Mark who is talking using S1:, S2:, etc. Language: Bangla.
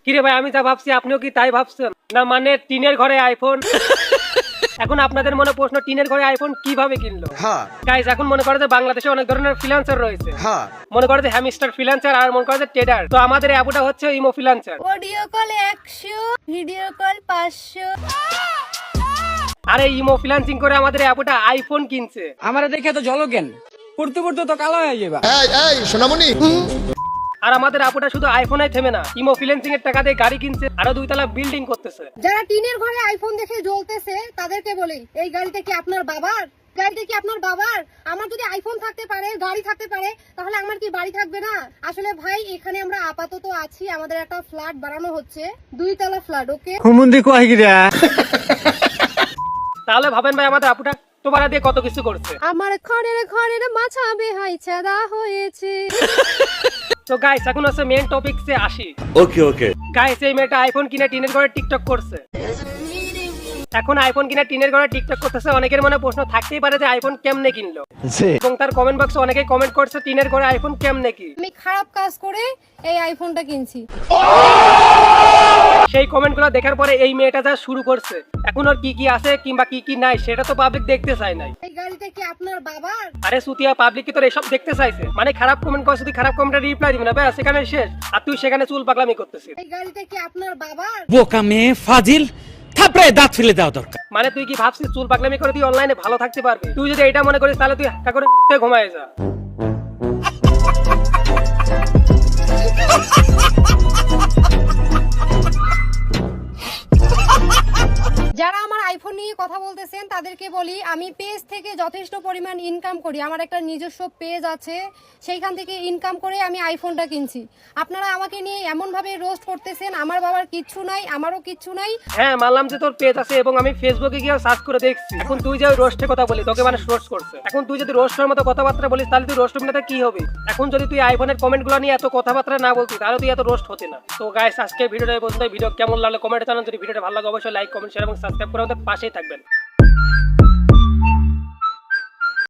S1: কিরে ভাই, আমি যা ভাবছি আপনিও কি তাই ভাবছেন? না মানে টিনের ঘরে আইফোন। এখন আপনাদের মনে প্রশ্ন, টিনের ঘরে আইফোন কিভাবে কিনলো? গাইস, এখন মনে করে যে বাংলাদেশে অনেক ধরনের ফ্রিল্যান্সার রয়েছে। মনে করে যে হ্যামস্টার ফ্রিল্যান্সার আর মনে করে যে ট্রেডার। তো আমাদের অ্যাপটা হচ্ছে imo freelancer.
S2: Audio call 100, video call 500।
S1: আরে ইমো ফ্রিল্যান্সিং করে আমাদের অ্যাপটা আইফোন কিনছে।
S3: আমারে দেখে তো ঝলকেন, পড়তে পড়তে তো কালো হয়ে যাবে।
S4: এই সোনামণি।
S1: আর আমাদের আপুটা শুধু আইফোনেই থেমে না, ইমো ফ্রিল্যান্সিং এর টাকা দিয়ে গাড়ি কিনছে, আরো 2 তলা বিল্ডিং করতেছে।
S2: যারা টিনের ঘরে আইফোন দেখে জ্বলতেছে তাদেরকে বলি, এই গাড়িটা কি আপনার বাবার? গাড়িটা কি আপনার বাবার? আমার যদি আইফোন থাকতে পারে, গাড়ি থাকতে পারে, তাহলে আমার কি বাড়ি থাকবে না? আসলে ভাই, এখানে আমরা আপাতত আছি, আমাদের একটা ফ্ল্যাট বানানো হচ্ছে, 2 তলা ফ্ল্যাট। ওকে,
S3: হুমুন্দি কয় গিরা।
S1: তাহলে ভাবেন ভাই, আমাদের আপুটা তোমার দিয়ে কত কিছু করছে।
S2: আমার ঘরের মাছা বেহাই ছাদা হয়েছে।
S1: তো গাইস, এখন হচ্ছে মেইন টপিকসে আসি।
S5: ওকে
S1: গাইস, এই মেয়েটা আইফোন কিনে টিনের ঘরে টিকটক করছে। এখন আইফোন কিনে টিনের ঘরে টিকটক করতেছে। অনেকের মনে প্রশ্ন থাকতেই পারে যে আইফোন কেমনে কিনলো, এবং তার কমেন্ট বক্সে অনেকেই কমেন্ট করছে টিনের ঘরে আইফোন কেমনে কি।
S2: আমি খারাপ কাজ করে এই আইফোনটা কিনছি।
S1: সেই কমেন্টগুলো দেখার পরে এই মেয়েটা যা শুরু করছে, এখন ওর কি কি আছে কিংবা কি কি নাই সেটা তো পাবলিক দেখতে চায় নাই।
S2: এই গাড়িটা কি আপনার বাবার?
S1: আরে সুতিয়া, পাবলিক কি তোর এসব দেখতে চাইছে? মানে খারাপ কমেন্ট করছিস, তুই খারাপ কমেন্টে রিপ্লাই দিবি না ভাই, সেখানে শেষ। আর তুই সেখানে চুল পাগলামি করতেছিস।
S2: এই গাড়িটা কি আপনার বাবার?
S3: বোকা মেয়ে ফাজিল, থাপড়ে দাঁত ফেলে দেওয়া দরকার।
S1: মানে তুই কি ভাবছিস চুল পাগলামি করে তুই অনলাইনে ভালো থাকতে পারবি? তুই যদি এটা মনে করিস তাহলে তুই হাঁকা করে ঘুমায় যা।
S2: যারা আমার আইফোন নিয়ে কথা বলতেছেন তাদেরকে বলি, আমি পেজ থেকে যথেষ্ট পরিমাণ ইনকাম করি। আমার একটা নিজস্ব পেজ আছে, সেইখান থেকে ইনকাম করে আমি আইফোনটা কিনছি। আপনারা আমাকে নিয়ে এমন ভাবে রোস্ট করতেছেন, আমার বাবার কিচ্ছু নাই, আমারও কিচ্ছু নাই।
S1: হ্যাঁ, মানলাম যে তোর পেজ আছে এবং আমি ফেসবুকে গিয়ে সার্চ করে দেখছি। এখন তুই যে ওই রোস্টের কথা বলি, তোকে মানুষ রোস্ট করছে। এখন তুই যদি রোস্টের মতো কথাবার্তা বলিস তাহলে তুই রোস্ট হবি না, কি হবে? এখন যদি তুই আইফোনের কমেন্টগুলো নিয়ে এত কথাবার্তা না বলতি তাহলে তুই এত রোস্ট হতি না। তো গাইস, আজকে ভিডিওটা এই পর্যন্ত। ভিডিও কেমন লাগলো কমেন্টে জানান। যদি ভিডিওটা ভালো লাগে অবশ্যই লাইক, কমেন্ট, শেয়ার এবং সাবস্ক্রাইব করে আমাদের পাশেই থাকবেন।